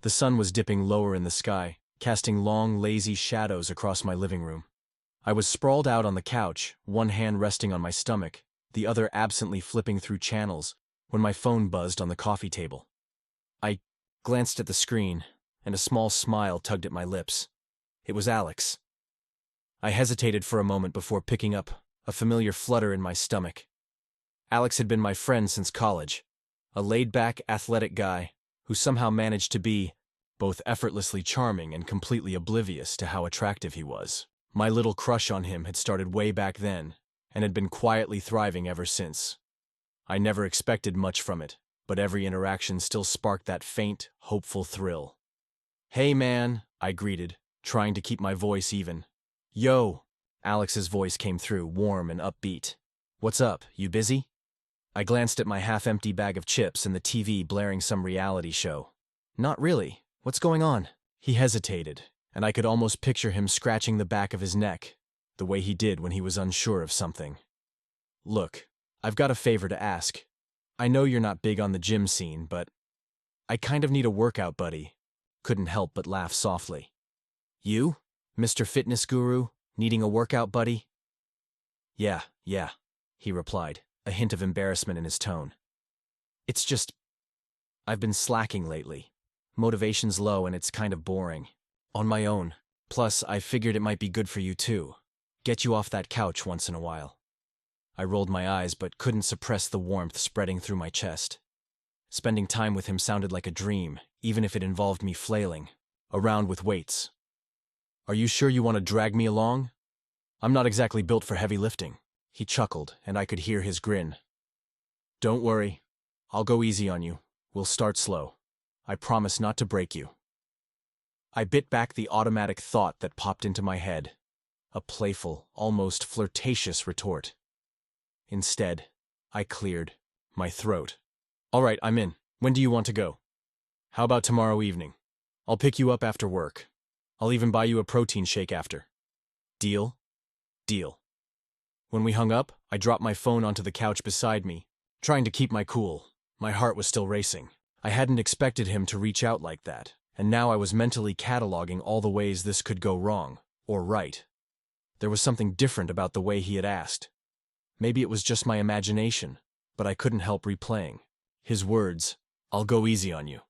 The sun was dipping lower in the sky, casting long, lazy shadows across my living room. I was sprawled out on the couch, one hand resting on my stomach, the other absently flipping through channels, when my phone buzzed on the coffee table. I glanced at the screen, and a small smile tugged at my lips. It was Alex. I hesitated for a moment before picking up, a familiar flutter in my stomach. Alex had been my friend since college, a laid-back, athletic guy who somehow managed to be both effortlessly charming and completely oblivious to how attractive he was. My little crush on him had started way back then, and had been quietly thriving ever since. I never expected much from it, but every interaction still sparked that faint, hopeful thrill. "Hey man," I greeted, trying to keep my voice even. "Yo," Alex's voice came through, warm and upbeat. "What's up, you busy?" I glanced at my half-empty bag of chips and the TV blaring some reality show. "Not really. What's going on?" He hesitated, and I could almost picture him scratching the back of his neck, the way he did when he was unsure of something. "Look, I've got a favor to ask. I know you're not big on the gym scene, but I kind of need a workout buddy." Couldn't help but laugh softly. "You? Mr. Fitness Guru, needing a workout buddy?" Yeah, he replied, a hint of embarrassment in his tone. "It's just, I've been slacking lately. Motivation's low and it's kind of boring. On my own. Plus, I figured it might be good for you too. Get you off that couch once in a while." I rolled my eyes but couldn't suppress the warmth spreading through my chest. Spending time with him sounded like a dream, even if it involved me flailing around with weights. "Are you sure you want to drag me along? I'm not exactly built for heavy lifting." He chuckled, and I could hear his grin. "Don't worry. I'll go easy on you. We'll start slow. I promise not to break you." I bit back the automatic thought that popped into my head, a playful, almost flirtatious retort. Instead, I cleared my throat. "All right, I'm in. When do you want to go?" "How about tomorrow evening? I'll pick you up after work. I'll even buy you a protein shake after." "Deal?" "Deal." When we hung up, I dropped my phone onto the couch beside me, trying to keep my cool. My heart was still racing. I hadn't expected him to reach out like that, and now I was mentally cataloging all the ways this could go wrong, or right. There was something different about the way he had asked. Maybe it was just my imagination, but I couldn't help replaying. His words, "I'll go easy on you."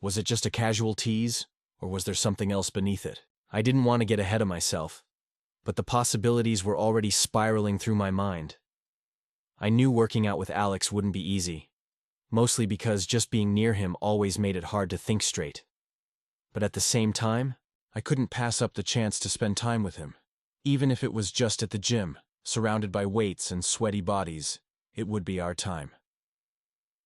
Was it just a casual tease, or was there something else beneath it? I didn't want to get ahead of myself, but the possibilities were already spiraling through my mind. I knew working out with Alex wouldn't be easy, mostly because just being near him always made it hard to think straight. But at the same time, I couldn't pass up the chance to spend time with him. Even if it was just at the gym, surrounded by weights and sweaty bodies, it would be our time.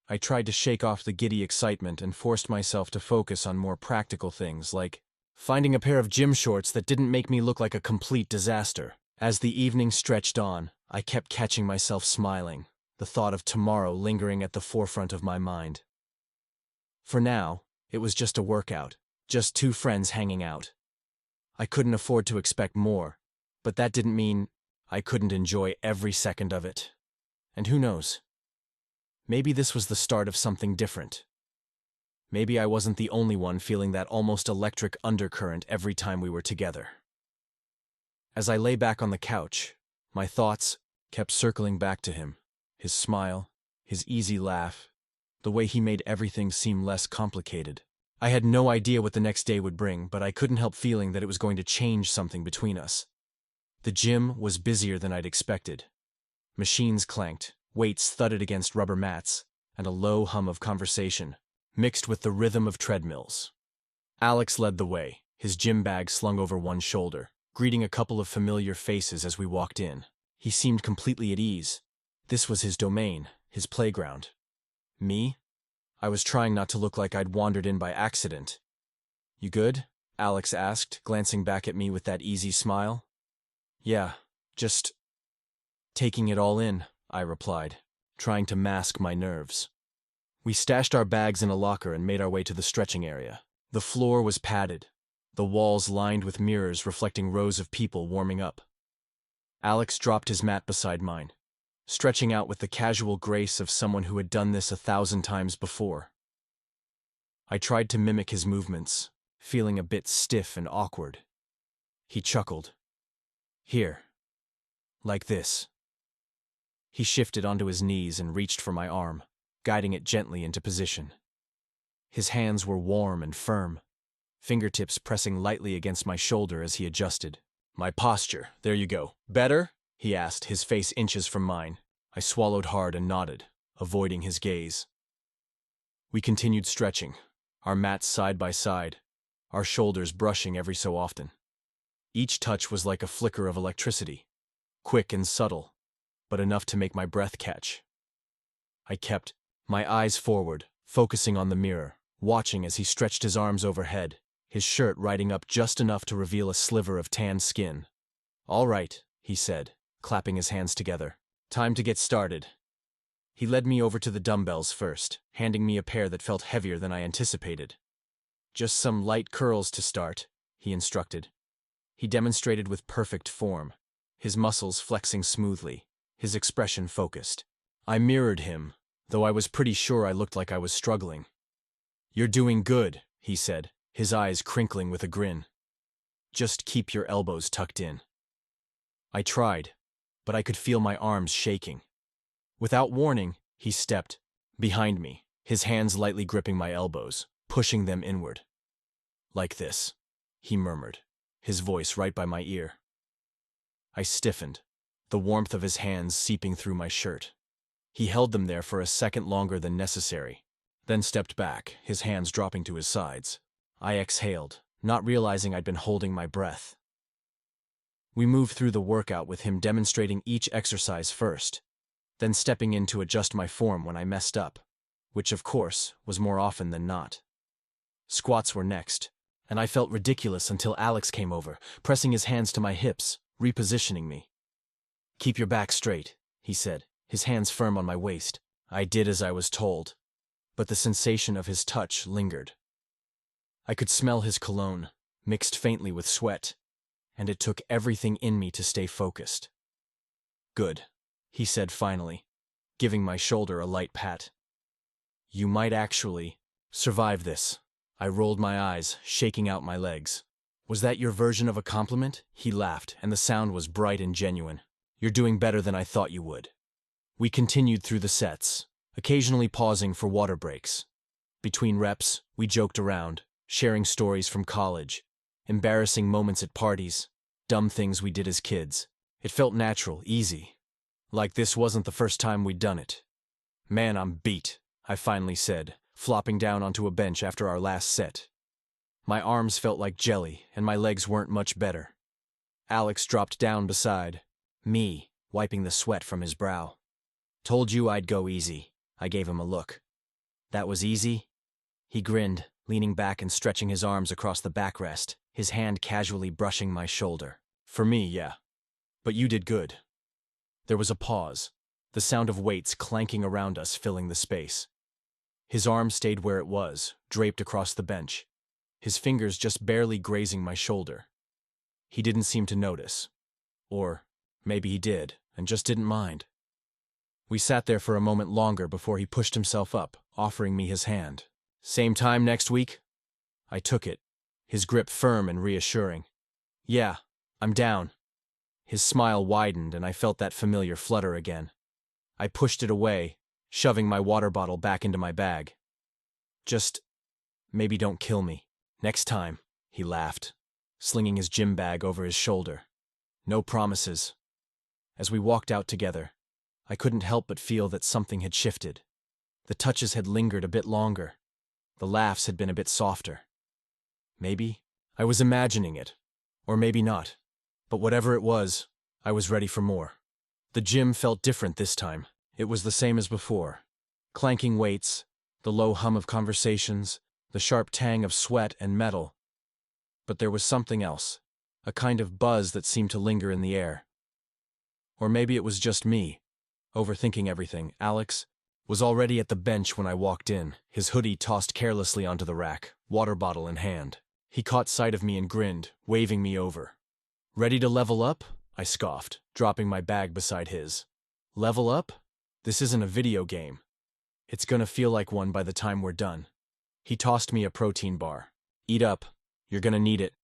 I tried to shake off the giddy excitement and forced myself to focus on more practical things, like finding a pair of gym shorts that didn't make me look like a complete disaster. As the evening stretched on, I kept catching myself smiling, the thought of tomorrow lingering at the forefront of my mind. For now, it was just a workout, just two friends hanging out. I couldn't afford to expect more, but that didn't mean I couldn't enjoy every second of it. And who knows? Maybe this was the start of something different. Maybe I wasn't the only one feeling that almost electric undercurrent every time we were together. As I lay back on the couch, my thoughts kept circling back to him, his smile, his easy laugh, the way he made everything seem less complicated. I had no idea what the next day would bring, but I couldn't help feeling that it was going to change something between us. The gym was busier than I'd expected. Machines clanked, weights thudded against rubber mats, and a low hum of conversation, mixed with the rhythm of treadmills. Alex led the way, his gym bag slung over one shoulder, greeting a couple of familiar faces as we walked in. He seemed completely at ease. This was his domain, his playground. Me? I was trying not to look like I'd wandered in by accident. "You good?" Alex asked, glancing back at me with that easy smile. "Yeah, just taking it all in," I replied, trying to mask my nerves. We stashed our bags in a locker and made our way to the stretching area. The floor was padded, the walls lined with mirrors reflecting rows of people warming up. Alex dropped his mat beside mine, stretching out with the casual grace of someone who had done this 1,000 times before. I tried to mimic his movements, feeling a bit stiff and awkward. He chuckled. Here. Like this. He shifted onto his knees and reached for my arm, guiding it gently into position. His hands were warm and firm, fingertips pressing lightly against my shoulder as he adjusted. My posture, there you go. Better? He asked, his face inches from mine. I swallowed hard and nodded, avoiding his gaze. We continued stretching, our mats side by side, our shoulders brushing every so often. Each touch was like a flicker of electricity, quick and subtle, but enough to make my breath catch. I kept my eyes forward, focusing on the mirror, watching as he stretched his arms overhead, his shirt riding up just enough to reveal a sliver of tanned skin. All right, he said, clapping his hands together. Time to get started. He led me over to the dumbbells first, handing me a pair that felt heavier than I anticipated. Just some light curls to start, he instructed. He demonstrated with perfect form, his muscles flexing smoothly, his expression focused. I mirrored him, though I was pretty sure I looked like I was struggling. You're doing good, he said, his eyes crinkling with a grin. Just keep your elbows tucked in. I tried, but I could feel my arms shaking. Without warning, he stepped behind me, his hands lightly gripping my elbows, pushing them inward. Like this, he murmured, his voice right by my ear. I stiffened, the warmth of his hands seeping through my shirt. He held them there for a second longer than necessary, then stepped back, his hands dropping to his sides. I exhaled, not realizing I'd been holding my breath. We moved through the workout with him demonstrating each exercise first, then stepping in to adjust my form when I messed up, which of course was more often than not. Squats were next, and I felt ridiculous until Alex came over, pressing his hands to my hips, repositioning me. Keep your back straight, he said, his hands firm on my waist. I did as I was told, but the sensation of his touch lingered. I could smell his cologne, mixed faintly with sweat, and it took everything in me to stay focused. Good, he said finally, giving my shoulder a light pat. You might actually survive this. I rolled my eyes, shaking out my legs. Was that your version of a compliment? He laughed, and the sound was bright and genuine. You're doing better than I thought you would. We continued through the sets, occasionally pausing for water breaks. Between reps, we joked around, sharing stories from college, embarrassing moments at parties, dumb things we did as kids. It felt natural, easy. Like this wasn't the first time we'd done it. Man, I'm beat, I finally said, flopping down onto a bench after our last set. My arms felt like jelly, and my legs weren't much better. Alex dropped down beside me, wiping the sweat from his brow. Told you I'd go easy. I gave him a look. That was easy? He grinned, leaning back and stretching his arms across the backrest, his hand casually brushing my shoulder. For me, yeah. But you did good. There was a pause, the sound of weights clanking around us filling the space. His arm stayed where it was, draped across the bench, his fingers just barely grazing my shoulder. He didn't seem to notice. Or maybe he did, and just didn't mind. We sat there for a moment longer before he pushed himself up, offering me his hand. Same time next week? I took it, his grip firm and reassuring. Yeah, I'm down. His smile widened and I felt that familiar flutter again. I pushed it away, shoving my water bottle back into my bag. Just, maybe don't kill me. Next time, he laughed, slinging his gym bag over his shoulder. No promises. As we walked out together, I couldn't help but feel that something had shifted. The touches had lingered a bit longer. The laughs had been a bit softer. Maybe I was imagining it, or maybe not. But whatever it was, I was ready for more. The gym felt different this time. It was the same as before. Clanking weights, the low hum of conversations, the sharp tang of sweat and metal. But there was something else, a kind of buzz that seemed to linger in the air. Or maybe it was just me, overthinking everything. Alex was already at the bench when I walked in, his hoodie tossed carelessly onto the rack, water bottle in hand. He caught sight of me and grinned, waving me over. Ready to level up? I scoffed, dropping my bag beside his. Level up? This isn't a video game. It's gonna feel like one by the time we're done. He tossed me a protein bar. Eat up. You're gonna need it.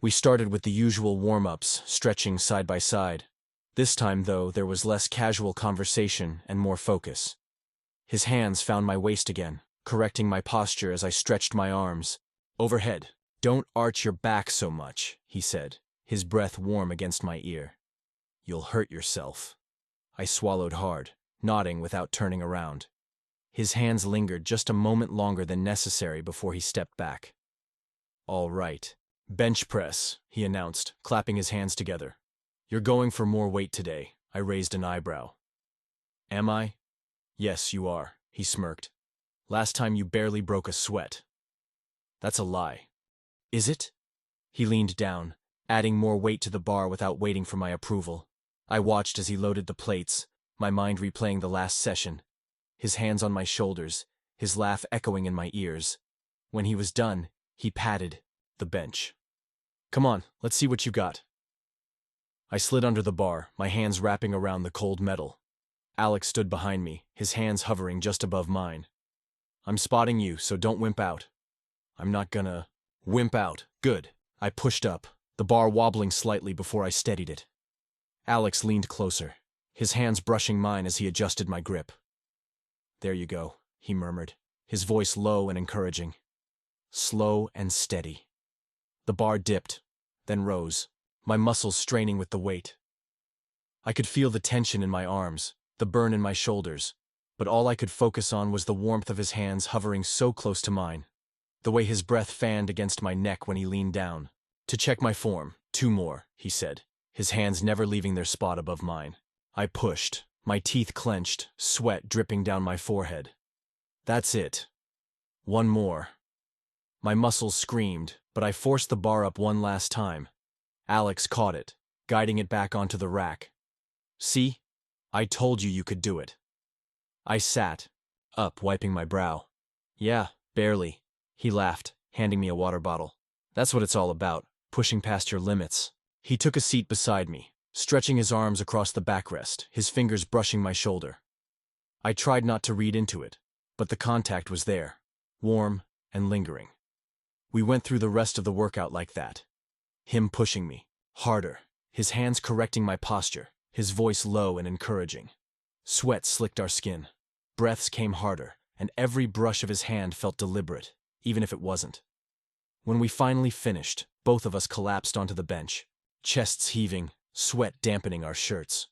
We started with the usual warm-ups, stretching side by side. This time, though, there was less casual conversation and more focus. His hands found my waist again, correcting my posture as I stretched my arms. Overhead. Don't arch your back so much, he said, his breath warm against my ear. You'll hurt yourself. I swallowed hard, nodding without turning around. His hands lingered just a moment longer than necessary before he stepped back. All right. Bench press, he announced, clapping his hands together. You're going for more weight today. I raised an eyebrow. Am I? Yes, you are, he smirked. Last time you barely broke a sweat. That's a lie. Is it? He leaned down, adding more weight to the bar without waiting for my approval. I watched as he loaded the plates, my mind replaying the last session. His hands on my shoulders, his laugh echoing in my ears. When he was done, he patted the bench. Come on, let's see what you got. I slid under the bar, my hands wrapping around the cold metal. Alex stood behind me, his hands hovering just above mine. I'm spotting you, so don't wimp out. I'm not gonna wimp out. Good. I pushed up, the bar wobbling slightly before I steadied it. Alex leaned closer, his hands brushing mine as he adjusted my grip. There you go, he murmured, his voice low and encouraging. Slow and steady. The bar dipped, then rose, my muscles straining with the weight. I could feel the tension in my arms, the burn in my shoulders, but all I could focus on was the warmth of his hands hovering so close to mine, the way his breath fanned against my neck when he leaned down. To check my form, 2 more, he said, his hands never leaving their spot above mine. I pushed, my teeth clenched, sweat dripping down my forehead. That's it. 1 more. My muscles screamed, but I forced the bar up one last time. Alex caught it, guiding it back onto the rack. See? I told you could do it. I sat, up, wiping my brow. Yeah, barely. He laughed, handing me a water bottle. That's what it's all about, pushing past your limits. He took a seat beside me, stretching his arms across the backrest, his fingers brushing my shoulder. I tried not to read into it, but the contact was there, warm and lingering. We went through the rest of the workout like that. Him pushing me, harder, his hands correcting my posture, his voice low and encouraging. Sweat slicked our skin. Breaths came harder, and every brush of his hand felt deliberate, even if it wasn't. When we finally finished, both of us collapsed onto the bench, chests heaving, sweat dampening our shirts.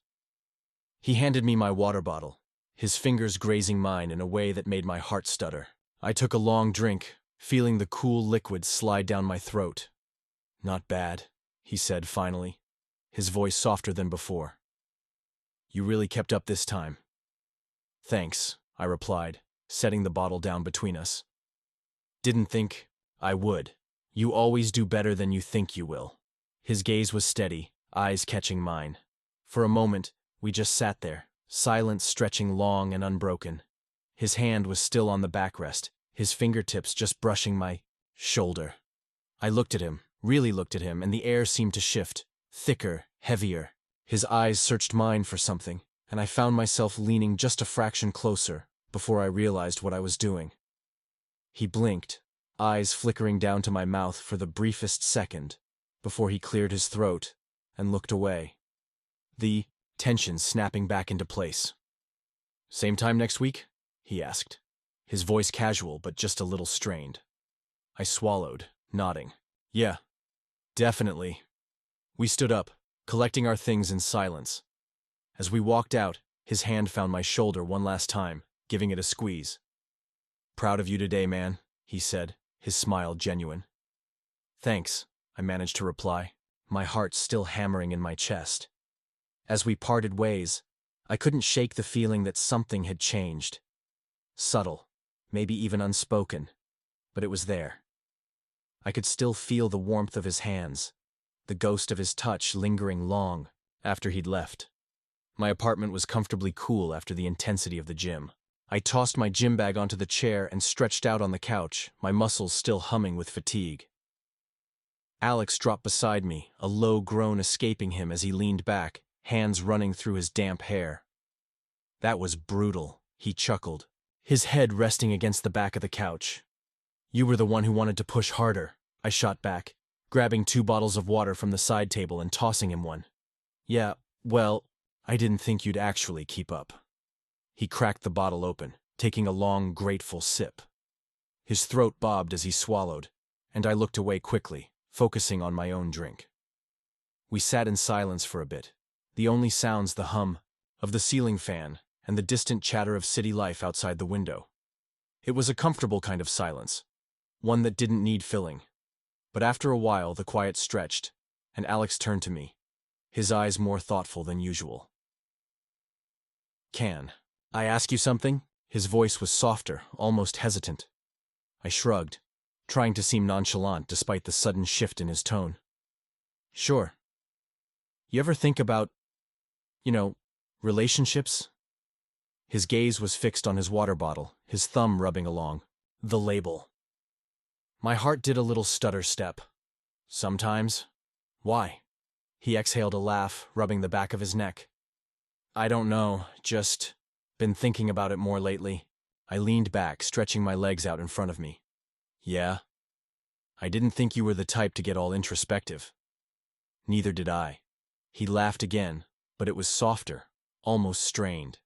He handed me my water bottle, his fingers grazing mine in a way that made my heart stutter. I took a long drink, feeling the cool liquid slide down my throat. Not bad, he said finally, his voice softer than before. You really kept up this time. Thanks, I replied, setting the bottle down between us. Didn't think I would. You always do better than you think you will. His gaze was steady, eyes catching mine. For a moment, we just sat there, silence stretching long and unbroken. His hand was still on the backrest, his fingertips just brushing my shoulder. I looked at him, really looked at him, and the air seemed to shift, thicker, heavier. His eyes searched mine for something, and I found myself leaning just a fraction closer before I realized what I was doing. He blinked, eyes flickering down to my mouth for the briefest second, before he cleared his throat and looked away. The tension snapping back into place. Same time next week? He asked, his voice casual but just a little strained. I swallowed, nodding. Yeah, definitely. We stood up, collecting our things in silence. As we walked out, his hand found my shoulder one last time, giving it a squeeze. Proud of you today, man, he said, his smile genuine. Thanks, I managed to reply, my heart still hammering in my chest. As we parted ways, I couldn't shake the feeling that something had changed. Subtle, maybe even unspoken, but it was there. I could still feel the warmth of his hands, the ghost of his touch lingering long after he'd left. My apartment was comfortably cool after the intensity of the gym. I tossed my gym bag onto the chair and stretched out on the couch, my muscles still humming with fatigue. Alex dropped beside me, a low groan escaping him as he leaned back, hands running through his damp hair. That was brutal, he chuckled, his head resting against the back of the couch. You were the one who wanted to push harder, I shot back, grabbing 2 bottles of water from the side table and tossing him one. Yeah, well, I didn't think you'd actually keep up. He cracked the bottle open, taking a long, grateful sip. His throat bobbed as he swallowed, and I looked away quickly, focusing on my own drink. We sat in silence for a bit, the only sounds the hum of the ceiling fan and the distant chatter of city life outside the window. It was a comfortable kind of silence, one that didn't need filling. But after a while, the quiet stretched, and Alex turned to me, his eyes more thoughtful than usual. Can I ask you something? His voice was softer, almost hesitant. I shrugged, trying to seem nonchalant despite the sudden shift in his tone. Sure. You ever think about, relationships? His gaze was fixed on his water bottle, his thumb rubbing along the label. My heart did a little stutter step. Sometimes. Why? He exhaled a laugh, rubbing the back of his neck. I don't know, just been thinking about it more lately. I leaned back, stretching my legs out in front of me. Yeah? I didn't think you were the type to get all introspective. Neither did I. He laughed again, but it was softer, almost strained.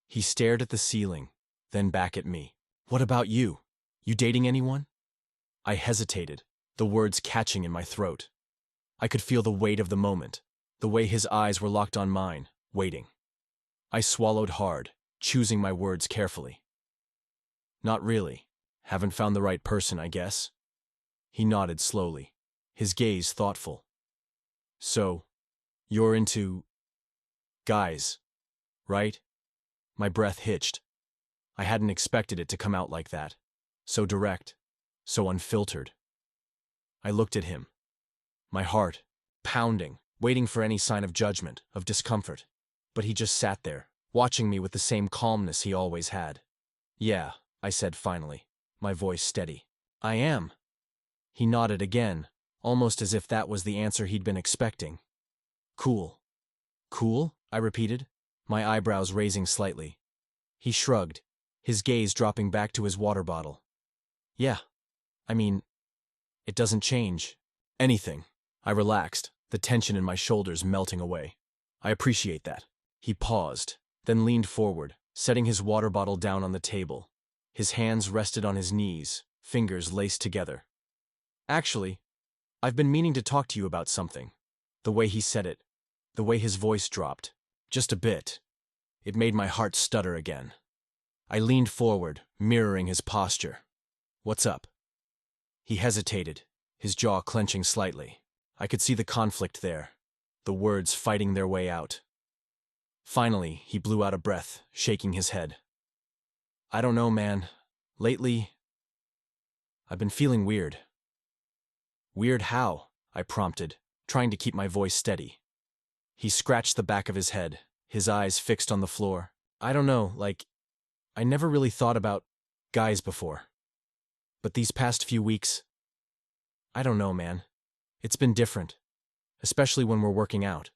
He stared at the ceiling, then back at me. What about you? You dating anyone? I hesitated, the words catching in my throat. I could feel the weight of the moment, the way his eyes were locked on mine, waiting. I swallowed hard, choosing my words carefully. Not really. Haven't found the right person, I guess. He nodded slowly, his gaze thoughtful. So, you're into guys, right? My breath hitched. I hadn't expected it to come out like that. So direct, so unfiltered. I looked at him, my heart pounding, waiting for any sign of judgment, of discomfort. But he just sat there, watching me with the same calmness he always had. Yeah, I said finally, my voice steady. I am. He nodded again, almost as if that was the answer he'd been expecting. Cool. Cool? I repeated, my eyebrows raising slightly. He shrugged, his gaze dropping back to his water bottle. Yeah. I mean, it doesn't change anything. I relaxed, the tension in my shoulders melting away. I appreciate that. He paused, then leaned forward, setting his water bottle down on the table. His hands rested on his knees, fingers laced together. Actually, I've been meaning to talk to you about something. The way he said it, the way his voice dropped, just a bit. It made my heart stutter again. I leaned forward, mirroring his posture. What's up? He hesitated, his jaw clenching slightly. I could see the conflict there, the words fighting their way out. Finally, he blew out a breath, shaking his head. I don't know, man. Lately, I've been feeling weird. Weird how? I prompted, trying to keep my voice steady. He scratched the back of his head, his eyes fixed on the floor. I don't know, I never really thought about guys before. But these past few weeks, I don't know, man. It's been different, especially when we're working out.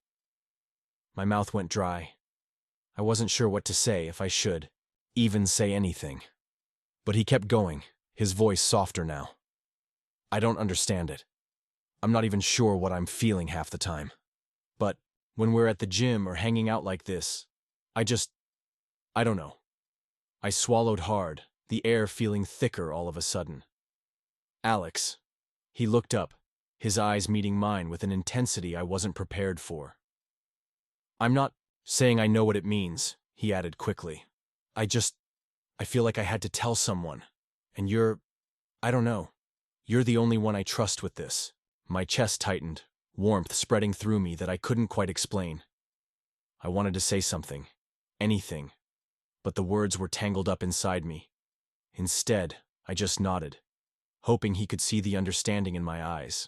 My mouth went dry. I wasn't sure what to say, if I should even say anything. But he kept going, his voice softer now. I don't understand it. I'm not even sure what I'm feeling half the time. But when we're at the gym or hanging out like this, I don't know. I swallowed hard, the air feeling thicker all of a sudden. Alex. He looked up, his eyes meeting mine with an intensity I wasn't prepared for. I'm not saying I know what it means, he added quickly. I feel like I had to tell someone. And I don't know. You're the only one I trust with this. My chest tightened, warmth spreading through me that I couldn't quite explain. I wanted to say something, anything, but the words were tangled up inside me. Instead, I just nodded, hoping he could see the understanding in my eyes.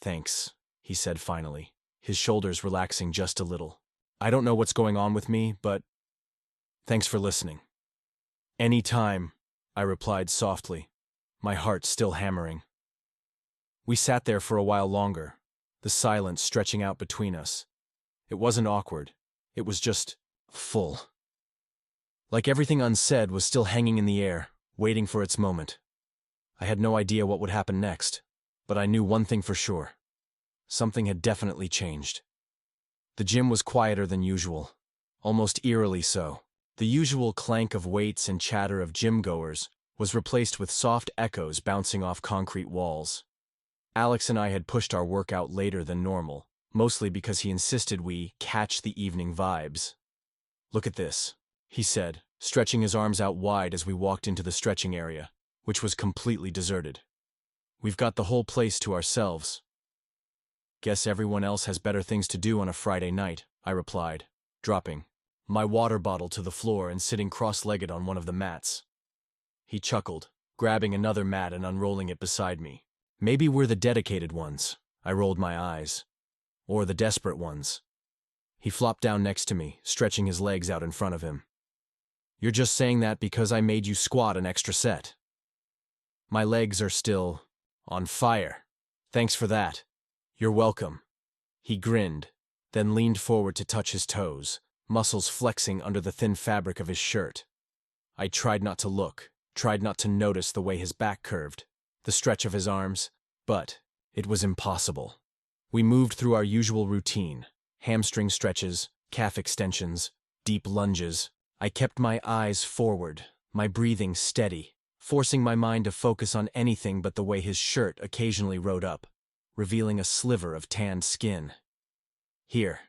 Thanks, he said finally, his shoulders relaxing just a little. I don't know what's going on with me, but thanks for listening. Any time, I replied softly, my heart still hammering. We sat there for a while longer, the silence stretching out between us. It wasn't awkward, it was just full. Like everything unsaid was still hanging in the air, waiting for its moment. I had no idea what would happen next, but I knew one thing for sure. Something had definitely changed. The gym was quieter than usual, almost eerily so. The usual clank of weights and chatter of gym-goers was replaced with soft echoes bouncing off concrete walls. Alex and I had pushed our workout later than normal, mostly because he insisted we catch the evening vibes. "Look at this," he said, stretching his arms out wide as we walked into the stretching area, which was completely deserted. "We've got the whole place to ourselves." "Guess everyone else has better things to do on a Friday night," I replied, dropping my water bottle to the floor and sitting cross-legged on one of the mats. He chuckled, grabbing another mat and unrolling it beside me. "Maybe we're the dedicated ones," I rolled my eyes. "Or the desperate ones." He flopped down next to me, stretching his legs out in front of him. "You're just saying that because I made you squat an extra set." "My legs are still on fire. Thanks for that." "You're welcome." He grinned, then leaned forward to touch his toes, muscles flexing under the thin fabric of his shirt. I tried not to look, tried not to notice the way his back curved, the stretch of his arms, but it was impossible. We moved through our usual routine: hamstring stretches, calf extensions, deep lunges. I kept my eyes forward, my breathing steady, forcing my mind to focus on anything but the way his shirt occasionally rode up, revealing a sliver of tanned skin. "Here,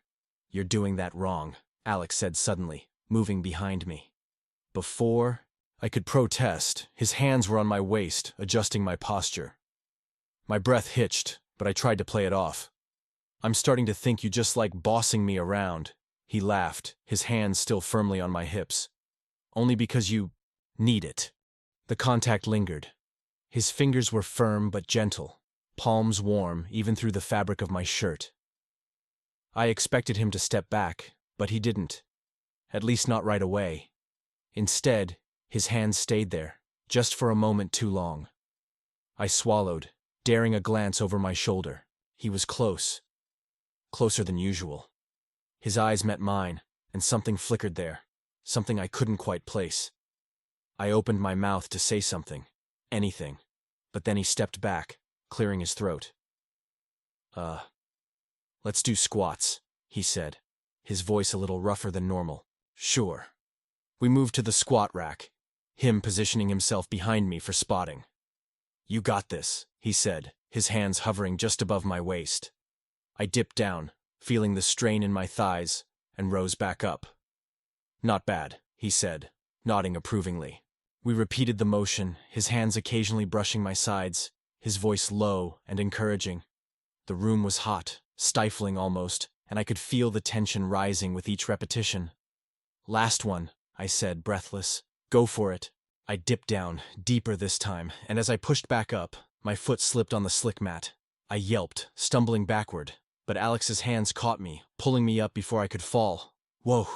you're doing that wrong," Alex said suddenly, moving behind me. Before I could protest, his hands were on my waist, adjusting my posture. My breath hitched, but I tried to play it off. "I'm starting to think you just like bossing me around." He laughed, his hands still firmly on my hips. "Only because you need it." The contact lingered. His fingers were firm but gentle, palms warm even through the fabric of my shirt. I expected him to step back, but he didn't. At least not right away. Instead, his hands stayed there, just for a moment too long. I swallowed, daring a glance over my shoulder. He was close. Closer than usual. His eyes met mine, and something flickered there, something I couldn't quite place. I opened my mouth to say something, anything, but then he stepped back, clearing his throat. Let's do squats," he said, his voice a little rougher than normal. "Sure." We moved to the squat rack, him positioning himself behind me for spotting. "You got this," he said, his hands hovering just above my waist. I dipped down, feeling the strain in my thighs, and rose back up. "Not bad," he said, nodding approvingly. We repeated the motion, his hands occasionally brushing my sides, his voice low and encouraging. The room was hot, stifling almost, and I could feel the tension rising with each repetition. "Last one," I said, breathless. "Go for it." I dipped down, deeper this time, and as I pushed back up, my foot slipped on the slick mat. I yelped, stumbling backward, but Alex's hands caught me, pulling me up before I could fall. "Whoa,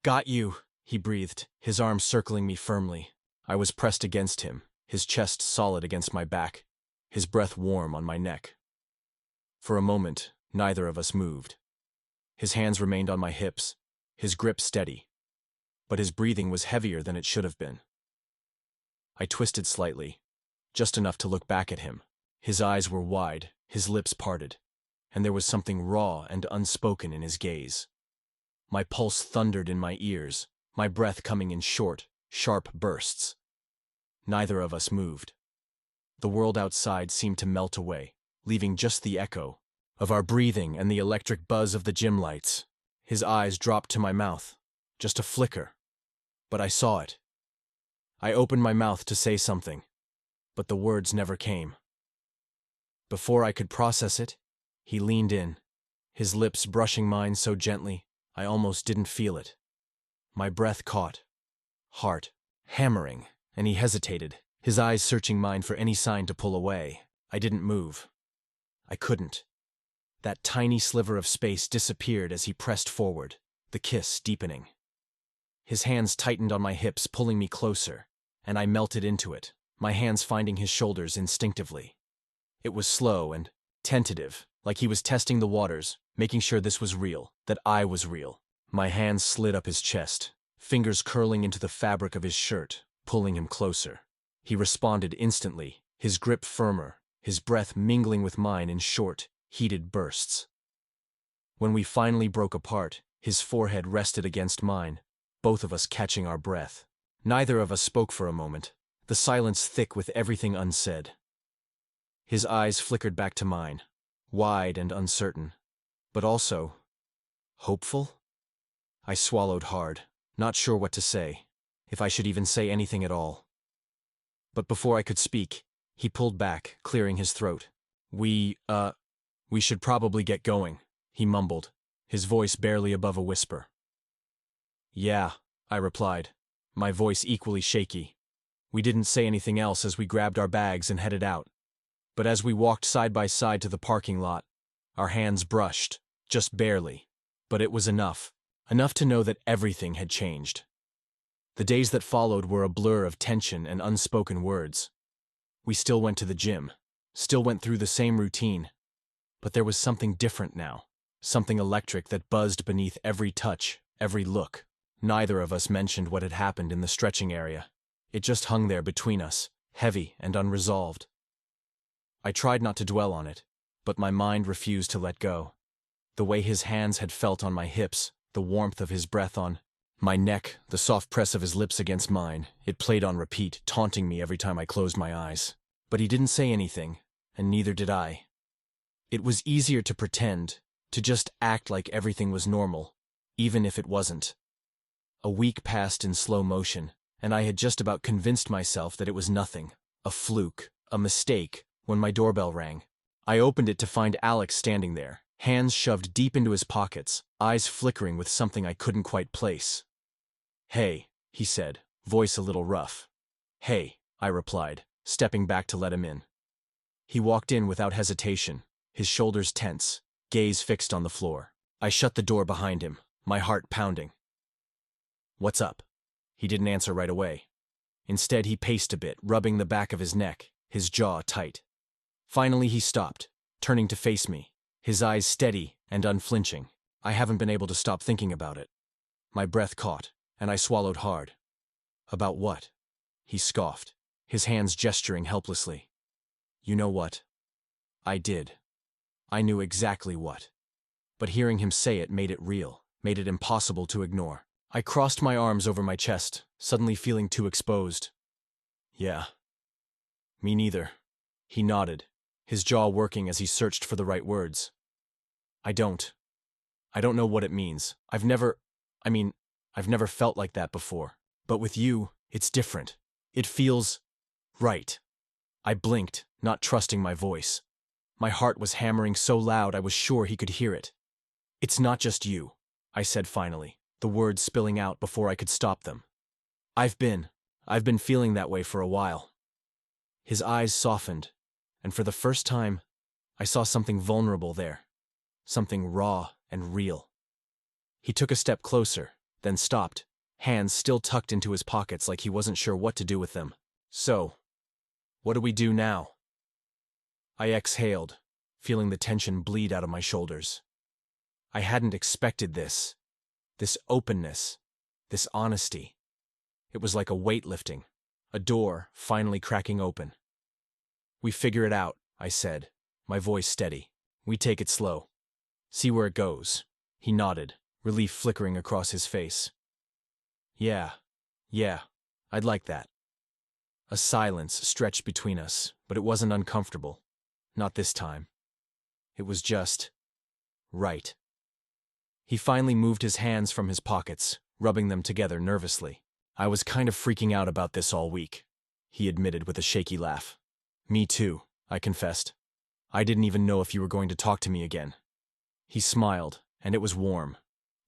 got you," he breathed, his arms circling me firmly. I was pressed against him, his chest solid against my back, his breath warm on my neck. For a moment, neither of us moved. His hands remained on my hips, his grip steady, but his breathing was heavier than it should have been. I twisted slightly, just enough to look back at him. His eyes were wide, his lips parted, and there was something raw and unspoken in his gaze. My pulse thundered in my ears, my breath coming in short, sharp bursts. Neither of us moved. The world outside seemed to melt away, leaving just the echo of our breathing and the electric buzz of the gym lights. His eyes dropped to my mouth, just a flicker, but I saw it. I opened my mouth to say something, but the words never came. Before I could process it, he leaned in, his lips brushing mine so gently I almost didn't feel it. My breath caught, heart hammering, and he hesitated, his eyes searching mine for any sign to pull away. I didn't move. I couldn't. That tiny sliver of space disappeared as he pressed forward, the kiss deepening. His hands tightened on my hips, pulling me closer, and I melted into it, my hands finding his shoulders instinctively. It was slow and tentative, like he was testing the waters, making sure this was real, that I was real. My hands slid up his chest, fingers curling into the fabric of his shirt, pulling him closer. He responded instantly, his grip firmer, his breath mingling with mine in short, heated bursts. When we finally broke apart, his forehead rested against mine, both of us catching our breath. Neither of us spoke for a moment, the silence thick with everything unsaid. His eyes flickered back to mine, wide and uncertain, but also hopeful? I swallowed hard, not sure what to say, if I should even say anything at all. But before I could speak, he pulled back, clearing his throat. We should probably get going, he mumbled, his voice barely above a whisper. Yeah, I replied, my voice equally shaky. We didn't say anything else as we grabbed our bags and headed out. But as we walked side by side to the parking lot, our hands brushed, just barely. But it was enough to know that everything had changed. The days that followed were a blur of tension and unspoken words. We still went to the gym, still went through the same routine, but there was something different now, something electric that buzzed beneath every touch, every look. Neither of us mentioned what had happened in the stretching area. It just hung there between us, heavy and unresolved. I tried not to dwell on it, but my mind refused to let go. The way his hands had felt on my hips, the warmth of his breath on my neck, the soft press of his lips against mine, it played on repeat, taunting me every time I closed my eyes. But he didn't say anything, and neither did I. It was easier to pretend, to just act like everything was normal, even if it wasn't. A week passed in slow motion, and I had just about convinced myself that it was nothing, a fluke, a mistake, when my doorbell rang. I opened it to find Alex standing there, hands shoved deep into his pockets, eyes flickering with something I couldn't quite place. Hey, he said, voice a little rough. Hey, I replied, stepping back to let him in. He walked in without hesitation, his shoulders tense, gaze fixed on the floor. I shut the door behind him, my heart pounding. What's up? He didn't answer right away. Instead, he paced a bit, rubbing the back of his neck, his jaw tight. Finally, he stopped, turning to face me, his eyes steady and unflinching. I haven't been able to stop thinking about it. My breath caught, and I swallowed hard. About what? He scoffed, his hands gesturing helplessly. You know what? I did. I knew exactly what. But hearing him say it made it real, made it impossible to ignore. I crossed my arms over my chest, suddenly feeling too exposed. Yeah. Me neither. He nodded, his jaw working as he searched for the right words. I don't know what it means. I've never felt like that before. But with you, it's different. It feels right. I blinked, not trusting my voice. My heart was hammering so loud I was sure he could hear it. It's not just you, I said finally, the words spilling out before I could stop them. I've been feeling that way for a while. His eyes softened, and for the first time, I saw something vulnerable there, something raw and real. He took a step closer, then stopped, hands still tucked into his pockets like he wasn't sure what to do with them. So, what do we do now? I exhaled, feeling the tension bleed out of my shoulders. I hadn't expected this openness, this honesty. It was like a weight lifting, a door finally cracking open. We figure it out, I said, my voice steady. We take it slow. See where it goes. He nodded, relief flickering across his face. Yeah, I'd like that. A silence stretched between us, but it wasn't uncomfortable. Not this time. It was just right. He finally moved his hands from his pockets, rubbing them together nervously. I was kind of freaking out about this all week, he admitted with a shaky laugh. Me too, I confessed. I didn't even know if you were going to talk to me again. He smiled, and it was warm,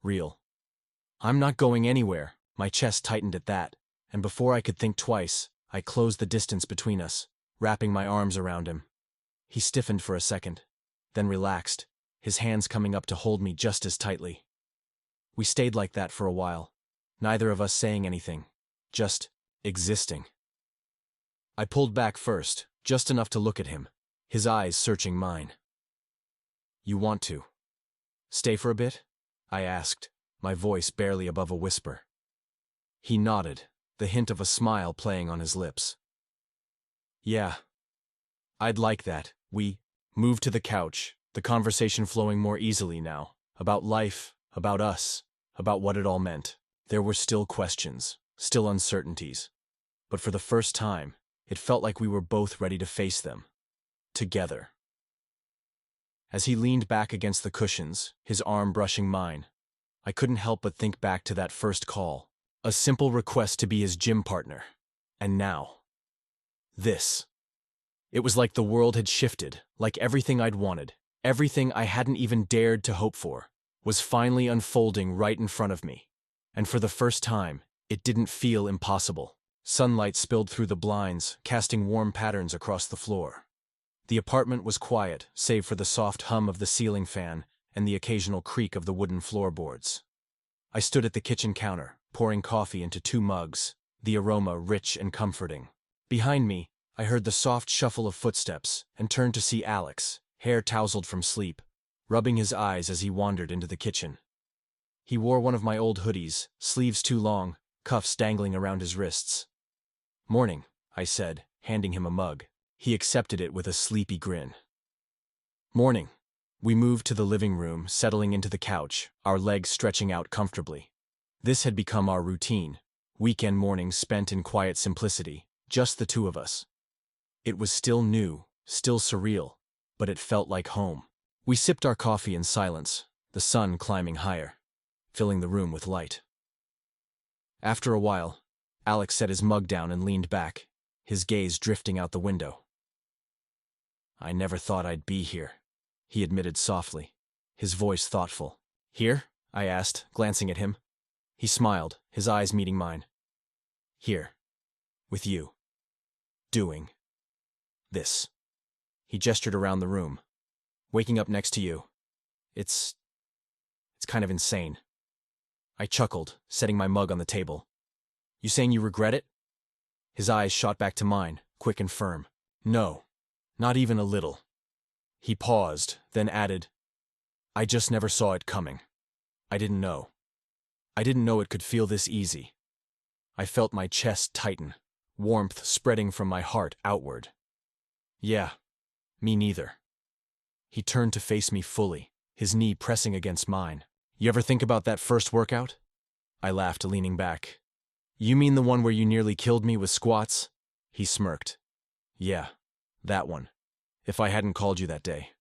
real. I'm not going anywhere. My chest tightened at that, and before I could think twice, I closed the distance between us, wrapping my arms around him. He stiffened for a second, then relaxed, his hands coming up to hold me just as tightly. We stayed like that for a while, neither of us saying anything, just existing. I pulled back first, just enough to look at him, his eyes searching mine. You want to stay for a bit? I asked, my voice barely above a whisper. He nodded, the hint of a smile playing on his lips. Yeah, I'd like that. We moved to the couch, the conversation flowing more easily now, about life, about us, about what it all meant. There were still questions, still uncertainties. But for the first time, it felt like we were both ready to face them. Together. As he leaned back against the cushions, his arm brushing mine, I couldn't help but think back to that first call. A simple request to be his gym partner. And now. This. It was like the world had shifted, like everything I'd wanted, everything I hadn't even dared to hope for, was finally unfolding right in front of me. And for the first time, it didn't feel impossible. Sunlight spilled through the blinds, casting warm patterns across the floor. The apartment was quiet, save for the soft hum of the ceiling fan and the occasional creak of the wooden floorboards. I stood at the kitchen counter, pouring coffee into 2 mugs, the aroma rich and comforting. Behind me, I heard the soft shuffle of footsteps and turned to see Alex, hair tousled from sleep, rubbing his eyes as he wandered into the kitchen. He wore one of my old hoodies, sleeves too long, cuffs dangling around his wrists. "Morning," I said, handing him a mug. He accepted it with a sleepy grin. "Morning." We moved to the living room, settling into the couch, our legs stretching out comfortably. This had become our routine, weekend mornings spent in quiet simplicity, just the 2 of us. It was still new, still surreal, but it felt like home. We sipped our coffee in silence, the sun climbing higher, filling the room with light. After a while, Alex set his mug down and leaned back, his gaze drifting out the window. "I never thought I'd be here," he admitted softly, his voice thoughtful. "Here?" I asked, glancing at him. He smiled, his eyes meeting mine. "Here. With you. Doing. This." He gestured around the room. "Waking up next to you. It's kind of insane." I chuckled, setting my mug on the table. "You saying you regret it?" His eyes shot back to mine, quick and firm. "No. Not even a little." He paused, then added, "I just never saw it coming. I didn't know. I didn't know it could feel this easy." I felt my chest tighten, warmth spreading from my heart outward. "Yeah, me neither." He turned to face me fully, his knee pressing against mine. "You ever think about that first workout?" I laughed, leaning back. "You mean the one where you nearly killed me with squats?" He smirked. "Yeah, that one. If I hadn't called you that day."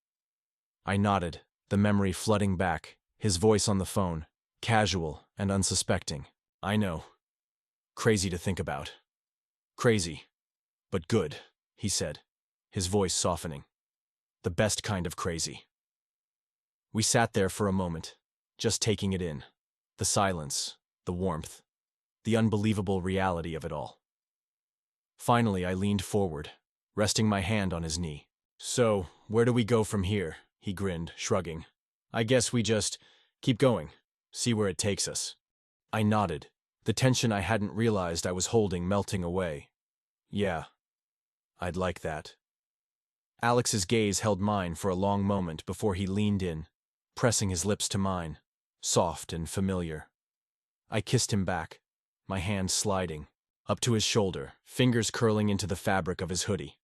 I nodded, the memory flooding back, his voice on the phone, casual and unsuspecting. "I know. Crazy to think about." "Crazy, but good," he said, his voice softening. "The best kind of crazy." We sat there for a moment, just taking it in. The silence, the warmth, the unbelievable reality of it all. Finally, I leaned forward, resting my hand on his knee. "So, where do we go from here?" he grinned, shrugging. "I guess we just keep going, see where it takes us." I nodded, the tension I hadn't realized I was holding melting away. "Yeah, I'd like that." Alex's gaze held mine for a long moment before he leaned in, pressing his lips to mine, soft and familiar. I kissed him back, my hand sliding, up to his shoulder, fingers curling into the fabric of his hoodie.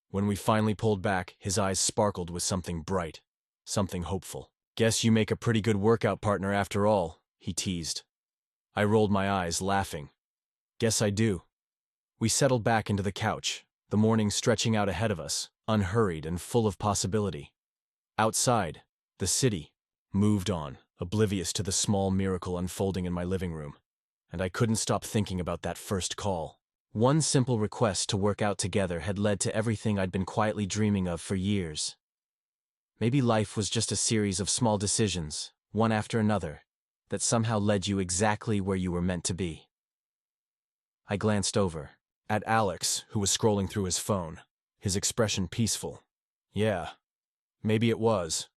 When we finally pulled back, his eyes sparkled with something bright, something hopeful. "Guess you make a pretty good workout partner after all," he teased. I rolled my eyes, laughing. "Guess I do." We settled back into the couch, the morning stretching out ahead of us, unhurried and full of possibility. Outside, the city moved on, oblivious to the small miracle unfolding in my living room, and I couldn't stop thinking about that first call. One simple request to work out together had led to everything I'd been quietly dreaming of for years. Maybe life was just a series of small decisions, one after another, that somehow led you exactly where you were meant to be. I glanced over at Alex, who was scrolling through his phone, his expression peaceful. "Yeah, maybe it was,"